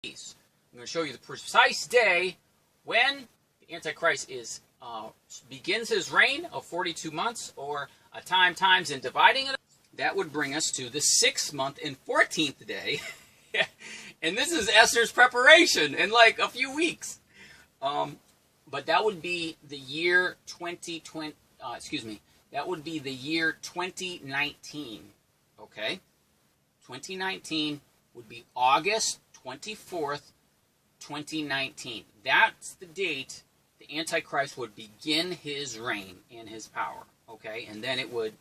I'm going to show you the precise day when the Antichrist begins his reign of 42 months, or a times and dividing it. That would bring us to the 6th month and 14th day. And this is Esther's preparation in like a few weeks. But that would be the year 2020. That would be the year 2019. Okay, 2019 would be August 24th, 2019. That's the date the Antichrist would begin his reign and his power. Okay, and then it would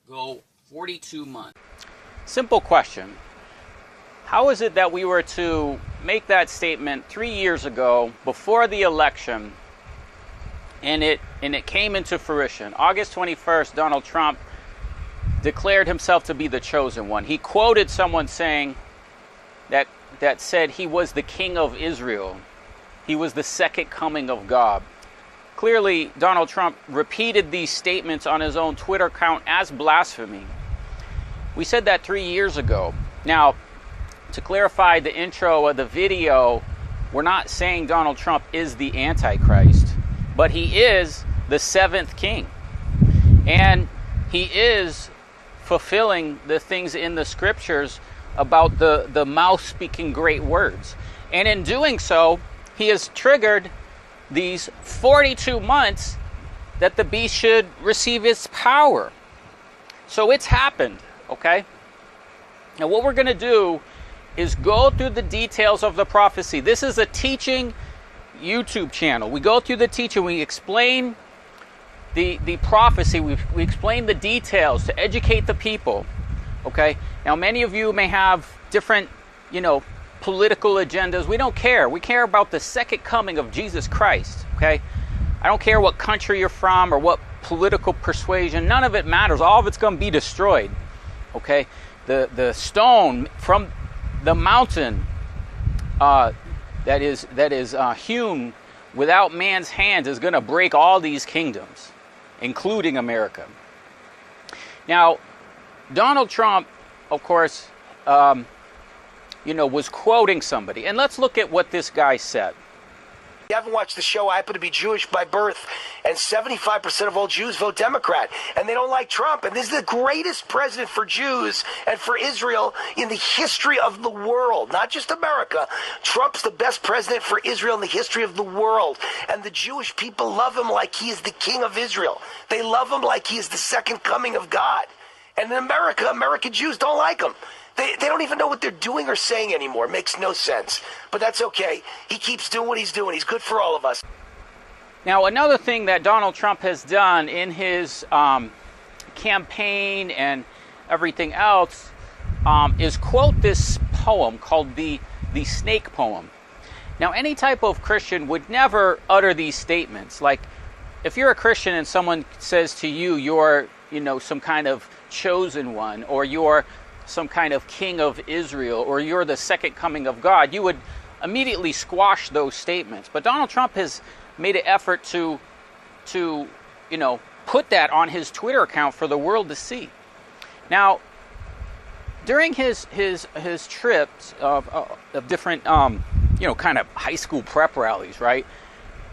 go 42 months. Simple question. How is it that we were to make that statement 3 years ago before the election, and it came into fruition? August 21st, Donald Trump declared himself to be the chosen one. He quoted someone saying that said he was the king of Israel. He was the second coming of God. Clearly, Donald Trump repeated these statements on his own Twitter account as blasphemy. We said that 3 years ago. Now, to clarify the intro of the video, we're not saying Donald Trump is the Antichrist, but he is the 7th king. And he is fulfilling the things in the scriptures about the mouth speaking great words. And in doing so, he has triggered these 42 months that the beast should receive its power. So it's happened, okay? Now what we're going to do is go through the details of the prophecy. This is a teaching YouTube channel. We go through the teaching, we explain the prophecy, we explain the details to educate the people. Okay? Now many of you may have different, political agendas. We don't care. We care about the second coming of Jesus Christ. Okay? I don't care what country you're from or what political persuasion. None of it matters. All of it's going to be destroyed. Okay? The stone from the mountain that is hewn without man's hands is going to break all these kingdoms, including America. Now, Donald Trump, of course, was quoting somebody. And let's look at what this guy said. If you haven't watched the show, I happen to be Jewish by birth, and 75% of all Jews vote Democrat, and they don't like Trump. And this is the greatest president for Jews and for Israel in the history of the world, not just America. Trump's the best president for Israel in the history of the world, and the Jewish people love him like he is the king of Israel. They love him like he is the second coming of God. And in America, American Jews don't like him. They don't even know what they're doing or saying anymore. It makes no sense. But that's okay. He keeps doing what he's doing. He's good for all of us. Now, another thing that Donald Trump has done in his campaign and everything else is quote this poem called the Snake Poem. Now, any type of Christian would never utter these statements. Like, if you're a Christian and someone says to you, you're, some kind of chosen one, or you're some kind of king of Israel, or you're the second coming of God, you would immediately squash those statements. But Donald Trump has made an effort to put that on his Twitter account for the world to see. Now, during his trips of different kind of high school prep rallies, right,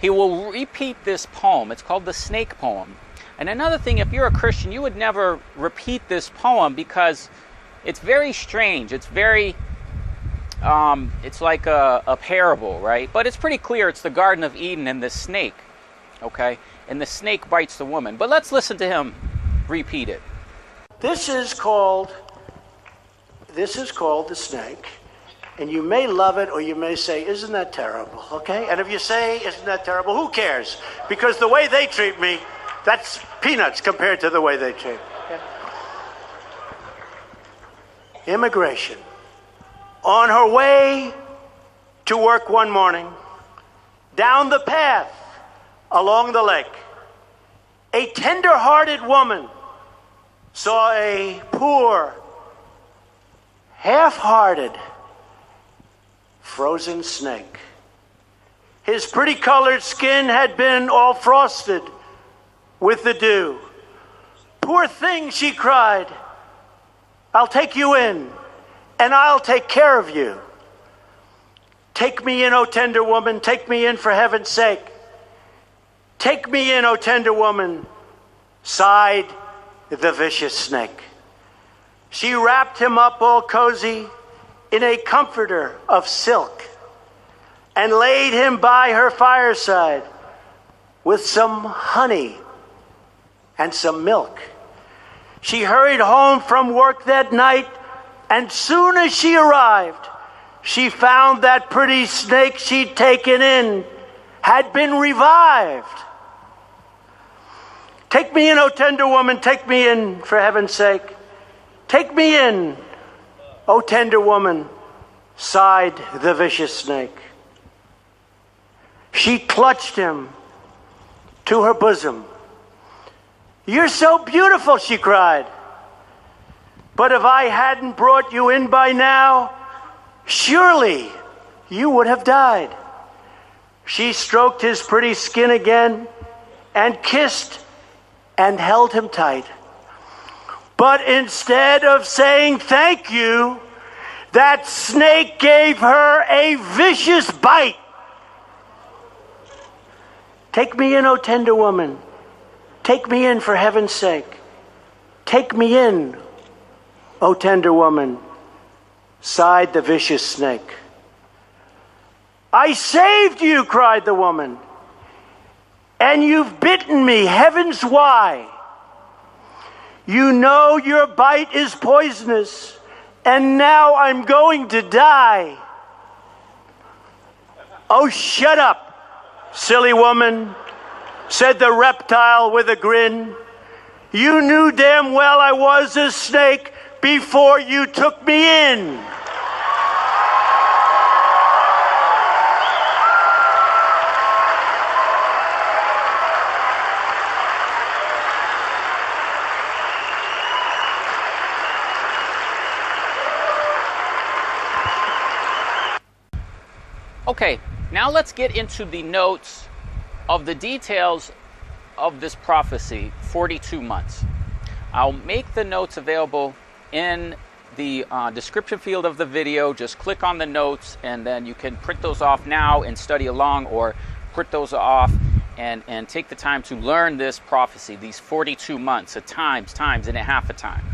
he will repeat this poem. It's called the Snake Poem. And another thing, if you're a Christian, you would never repeat this poem because it's very strange. It's very, it's like a parable, right? But it's pretty clear it's the Garden of Eden and the snake, okay? And the snake bites the woman. But let's listen to him repeat it. This is called the snake. And you may love it or you may say, isn't that terrible, okay? And if you say, isn't that terrible, who cares? Because the way they treat me, that's peanuts compared to the way they treat me. Okay? Immigration. On her way to work one morning, down the path along the lake, a tender-hearted woman saw a poor, half-hearted, frozen snake. His pretty colored skin had been all frosted with the dew. Poor thing, she cried, I'll take you in and I'll take care of you. Take me in, O tender woman, take me in for heaven's sake. Take me in, O tender woman, sighed the vicious snake. She wrapped him up all cozy in a comforter of silk and laid him by her fireside with some honey and some milk. She hurried home from work that night, and soon as she arrived, she found that pretty snake she'd taken in had been revived. Take me in, O tender woman, take me in for heaven's sake. Take me in, O tender woman, sighed the vicious snake. She clutched him to her bosom. You're so beautiful, she cried. But if I hadn't brought you in by now, surely you would have died. She stroked his pretty skin again and kissed and held him tight. But instead of saying thank you, that snake gave her a vicious bite. Take me in, O tender woman. Take me in for heaven's sake. Take me in, O tender woman, sighed the vicious snake. I saved you, cried the woman, and you've bitten me, heavens why? You know your bite is poisonous, and now I'm going to die. Oh, shut up, silly woman, said the reptile with a grin. You knew damn well I was a snake before you took me in. Okay, now let's get into the notes of the details of this prophecy, 42 months. I'll make the notes available in the description field of the video. Just click on the notes and then you can print those off now and study along, or print those off and take the time to learn this prophecy, these 42 months, times and a half a time.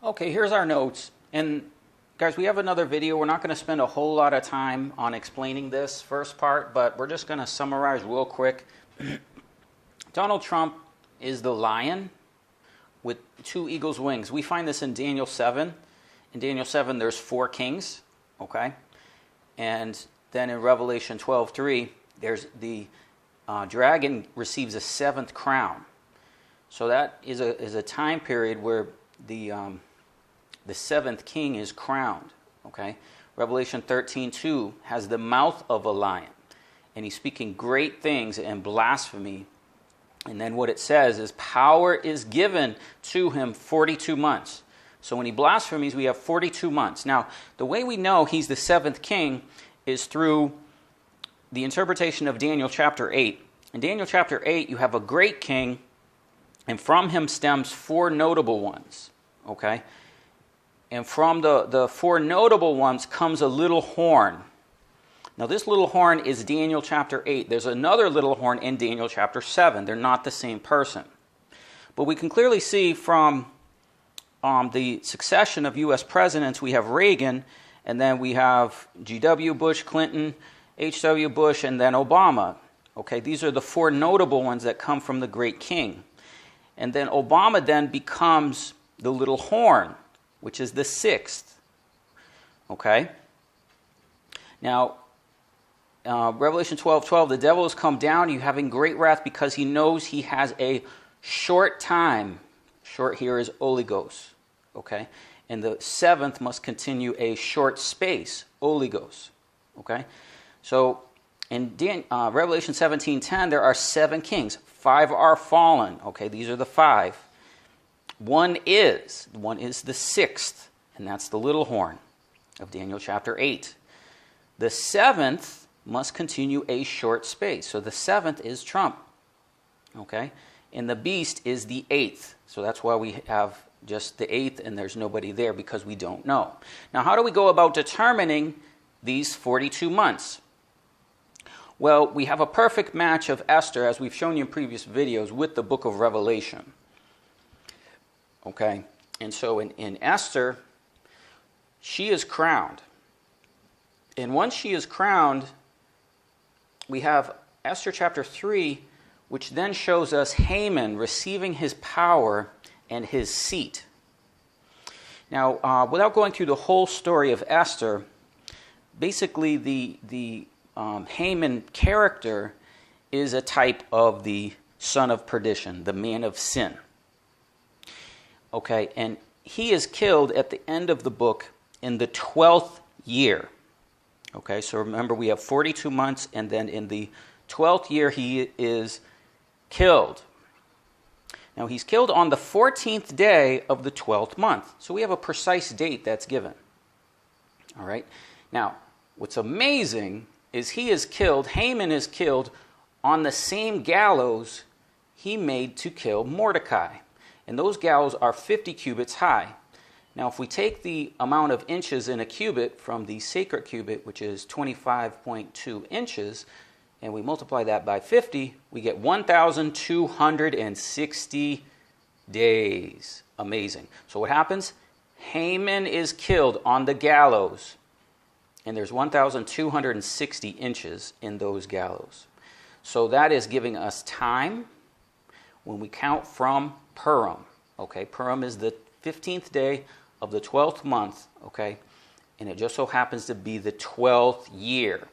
Okay, here's our notes. And guys, we have another video. We're not going to spend a whole lot of time on explaining this first part, but we're just going to summarize real quick. Donald Trump is the lion with two eagle's wings. We find this in Daniel 7. In Daniel 7, there's 4 kings, okay? And then in Revelation 12:3, there's the dragon receives a 7th crown. So that is a time period where the 7th king is crowned, okay? Revelation 13:2 has the mouth of a lion, and he's speaking great things and blasphemy. And then what it says is power is given to him 42 months. So when he blasphemies, we have 42 months. Now, the way we know he's the 7th king is through the interpretation of Daniel chapter 8. In Daniel chapter 8, you have a great king, and from him stems 4 notable ones, okay? And from the 4 notable ones comes a little horn. Now, this little horn is Daniel chapter 8. There's another little horn in Daniel chapter 7. They're not the same person. But we can clearly see from the succession of U.S. presidents, we have Reagan, and then we have G.W. Bush, Clinton, H.W. Bush, and then Obama. Okay, these are the 4 notable ones that come from the great king. And then Obama then becomes the little horn, which is the 6th. Okay? Now, Revelation 12:12, the devil has come down, you having great wrath, because he knows he has a short time. Short here is oligos. Okay? And the 7th must continue a short space, oligos. Okay? So, in Revelation 17:10, there are 7 kings. 5 are fallen. Okay, these are the 5. One is the 6th, and that's the little horn of Daniel chapter 8. The 7th must continue a short space. So the 7th is Trump. Okay? And the beast is the 8th. So that's why we have just the 8th and there's nobody there, because we don't know. Now, how do we go about determining these 42 months? Well, we have a perfect match of Esther, as we've shown you in previous videos, with the book of Revelation. Okay, and so in Esther, she is crowned. And once she is crowned, we have Esther chapter 3, which then shows us Haman receiving his power and his seat. Now, without going through the whole story of Esther, basically the Haman character is a type of the son of perdition, the man of sin. Okay, and he is killed at the end of the book in the 12th year. Okay, so remember we have 42 months, and then in the 12th year he is killed. Now he's killed on the 14th day of the 12th month. So we have a precise date that's given. All right, now what's amazing is he is killed, Haman is killed on the same gallows he made to kill Mordecai. And those gallows are 50 cubits high. Now if we take the amount of inches in a cubit from the sacred cubit, which is 25.2 inches, and we multiply that by 50, we get 1,260 days. Amazing. So what happens? Haman is killed on the gallows, and there's 1,260 inches in those gallows. So that is giving us time when we count from Purim. Okay, Purim is the 15th day of the 12th month, okay, and it just so happens to be the 12th year.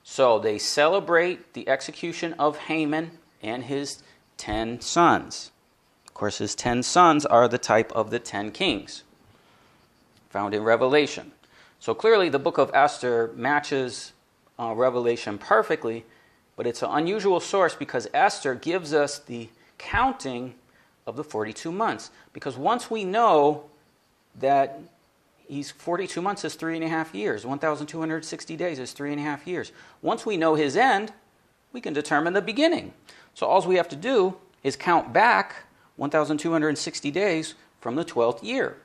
So they celebrate the execution of Haman and his 10 sons. Of course, his 10 sons are the type of the 10 kings found in Revelation. So clearly the book of Esther matches Revelation perfectly, but it's an unusual source because Esther gives us the counting of the 42 months. Because once we know that he's 42 months is 3.5 years, 1,260 days is 3.5 years. Once we know his end, we can determine the beginning. So all we have to do is count back 1,260 days from the 12th year.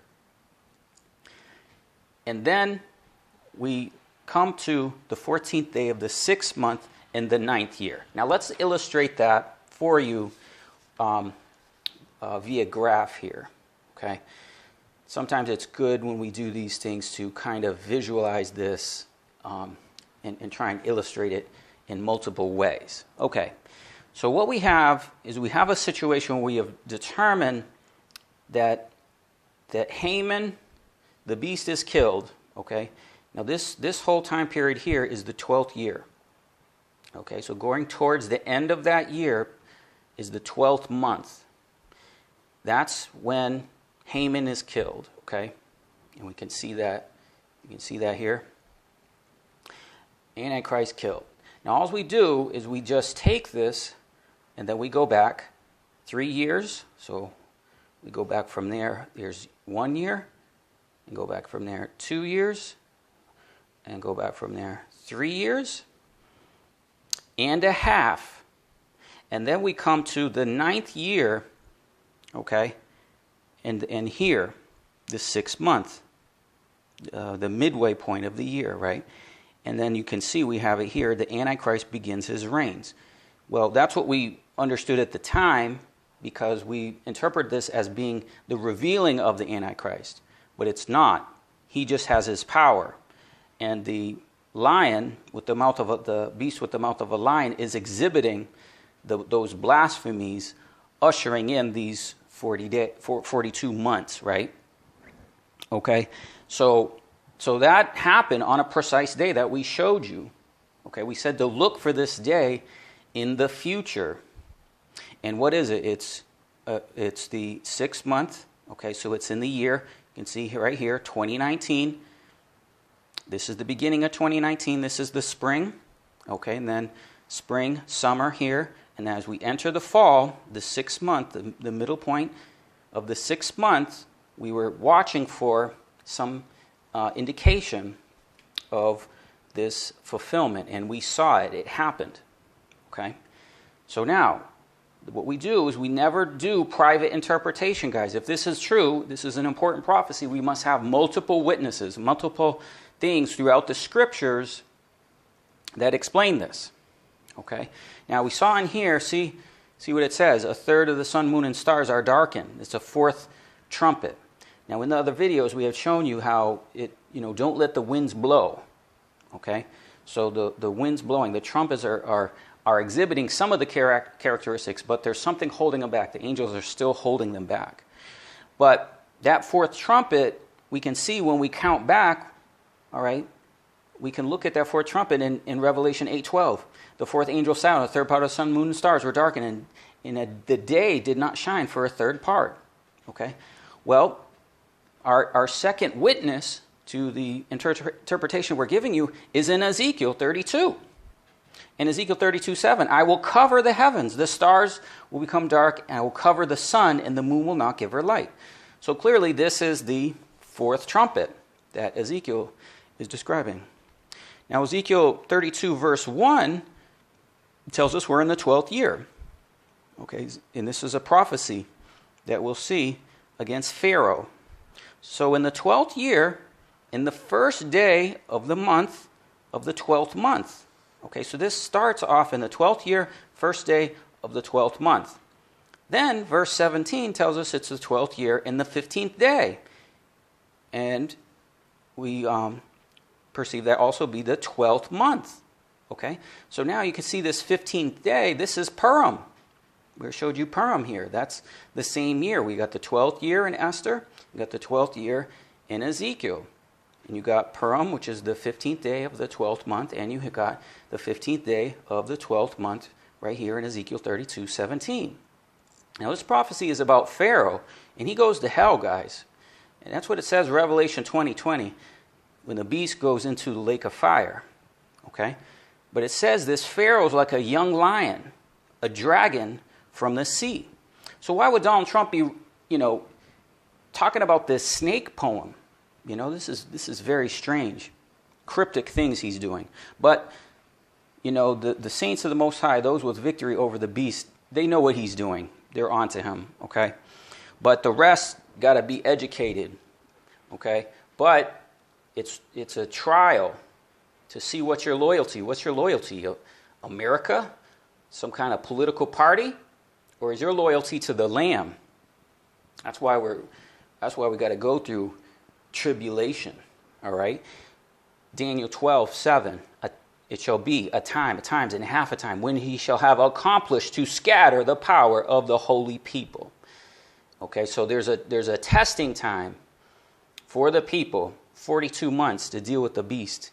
And then we come to the 14th day of the 6th month in the 9th year. Now let's illustrate that for you via graph here. Okay. Sometimes it's good when we do these things to kind of visualize this and try and illustrate it in multiple ways. Okay, so what we have is we have a situation where we have determined that Haman, the beast, is killed. Okay, now this whole time period here is the 12th year. Okay, so going towards the end of that year is the 12th month. That's when Haman is killed, okay? And we can see that. You can see that here. Antichrist killed. Now all we do is we just take this and then we go back 3 years. So we go back from there. There's 1 year. And go back from there 2 years. And go back from there 3 years and a half. And then we come to the 9th year, okay? And here, the 6th month, the midway point of the year, right? And then you can see we have it here, the Antichrist begins his reigns. Well, that's what we understood at the time because we interpret this as being the revealing of the Antichrist. But it's not. He just has his power. And the lion with the mouth of the beast with the mouth of a lion is exhibiting those blasphemies, ushering in these 42 months, right? Okay, so that happened on a precise day that we showed you. Okay, we said to look for this day in the future. And what is it? It's the 6th month. Okay, so it's in the year. You can see right here, 2019. This is the beginning of 2019. This is the spring. Okay, and then spring, summer here. And as we enter the fall, the 6th month, the middle point of the 6th month, we were watching for some indication of this fulfillment. And we saw it. It happened. Okay? So now, what we do is we never do private interpretation, guys. If this is true, this is an important prophecy, we must have multiple witnesses, multiple things throughout the scriptures that explain this. Okay? Now we saw in here, see what it says, a third of the sun, moon, and stars are darkened. It's a fourth trumpet. Now in the other videos we have shown you how it, don't let the winds blow. Okay? So the winds blowing, the trumpets are exhibiting some of the characteristics, but there's something holding them back. The angels are still holding them back. But that fourth trumpet, we can see when we count back, all right, we can look at that fourth trumpet in Revelation 8:12. The fourth angel sounded, a third part of the sun, moon, and stars were darkened, and the day did not shine for a third part. Okay? Well, our second witness to the interpretation we're giving you is in Ezekiel 32. In Ezekiel 32:7, I will cover the heavens, the stars will become dark, and I will cover the sun, and the moon will not give her light. So clearly this is the fourth trumpet that Ezekiel is describing. Now Ezekiel 32 verse 1 tells us we're in the 12th year. Okay, and this is a prophecy that we'll see against Pharaoh. So in the 12th year, in the first day of the month of the 12th month. Okay, so this starts off in the 12th year, first day of the 12th month. Then verse 17 tells us it's the 12th year in the 15th day. And we perceive that also be the 12th month. Okay, so now you can see this 15th day, this is Purim. We showed you Purim here. That's the same year. We got the 12th year in Esther, we got the 12th year in Ezekiel. And you got Purim, which is the 15th day of the 12th month, and you got the 15th day of the 12th month right here in Ezekiel 32:17. Now this prophecy is about Pharaoh, and he goes to hell, guys. And that's what it says in Revelation 20:20, when the beast goes into the lake of fire. Okay? But it says this Pharaoh's like a young lion, a dragon from the sea. So why would Donald Trump be, talking about this snake poem? This is very strange, cryptic things he's doing. But, the saints of the Most High, those with victory over the beast, they know what he's doing. They're onto him, okay? But the rest got to be educated, okay? But it's a trial to see what's your loyalty. What's your loyalty? America? Some kind of political party? Or is your loyalty to the Lamb? That's why we got to go through tribulation, all right? Daniel 12:7, it shall be a time, times, and half a time, when he shall have accomplished to scatter the power of the holy people. Okay, so there's a testing time for the people, 42 months to deal with the beast.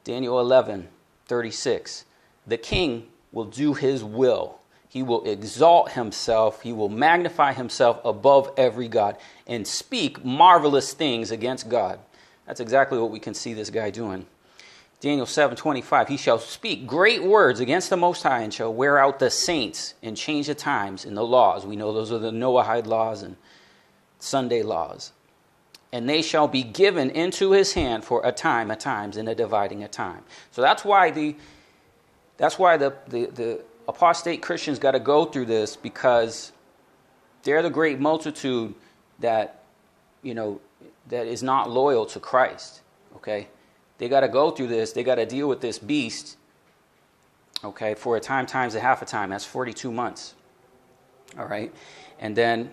Daniel 11:36, the king will do his will. He will exalt himself. He will magnify himself above every god and speak marvelous things against God. That's exactly what we can see this guy doing. Daniel 7:25, he shall speak great words against the Most High and shall wear out the saints and change the times and the laws. We know those are the Noahide laws and Sunday laws. And they shall be given into his hand for a time, a times, and a dividing a time. So that's why the apostate Christians got to go through this, because they're the great multitude that is not loyal to Christ. Okay, they got to go through this. They got to deal with this beast. Okay, for a time, times, and half a time. That's 42 months. All right, and then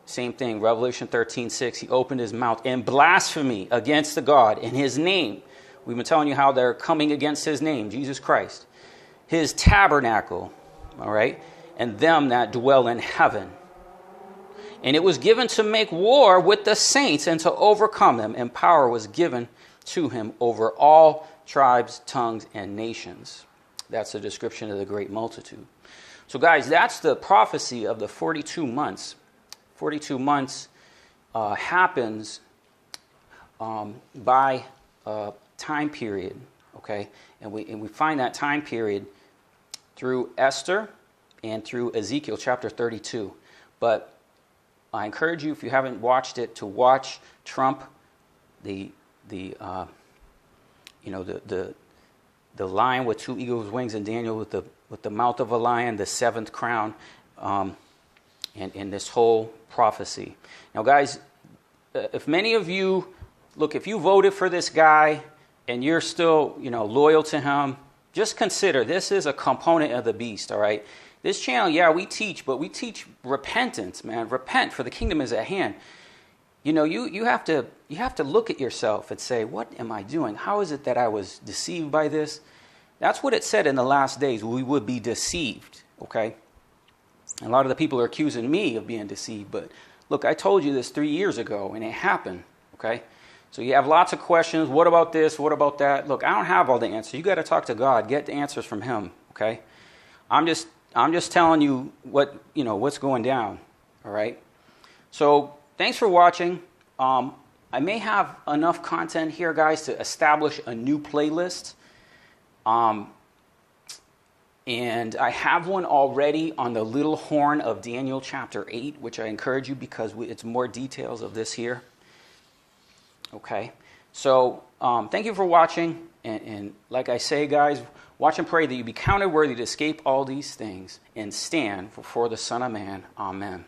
same thing. Revelation 13:6. He opened his mouth in blasphemy against the God in his name. We've been telling you how they're coming against his name, Jesus Christ. His tabernacle, all right, and them that dwell in heaven. And it was given to make war with the saints and to overcome them, and power was given to him over all tribes, tongues, and nations. That's a description of the great multitude. So guys, that's the prophecy of the 42 months. 42 months happens by time period, okay? And we find that time period through Esther and through Ezekiel chapter 32. But I encourage you, if you haven't watched it, to watch Trump, the lion with two eagles' wings, and Daniel with the mouth of a lion, the seventh crown, and this whole prophecy. Now, guys, if many of you, look, if you voted for this guy and you're still, loyal to him, just consider this is a component of the beast, all right? This channel, yeah, we teach, but we teach repentance, man. Repent, for the kingdom is at hand. You have to look at yourself and say, what am I doing? How is it that I was deceived by this? That's what it said in the last days. We would be deceived, okay? A lot of the people are accusing me of being deceived, but look, I told you this 3 years ago, and it happened, okay? So you have lots of questions. What about this? What about that? Look, I don't have all the answers. You got to talk to God. Get the answers from him, okay? I'm just telling you what's going down, all right? So thanks for watching. I may have enough content here, guys, to establish a new playlist. And I have one already on the little horn of Daniel chapter 8, which I encourage you because it's more details of this here. Okay, so thank you for watching. And like I say, guys, watch and pray that you be counted worthy to escape all these things and stand before the Son of Man. Amen.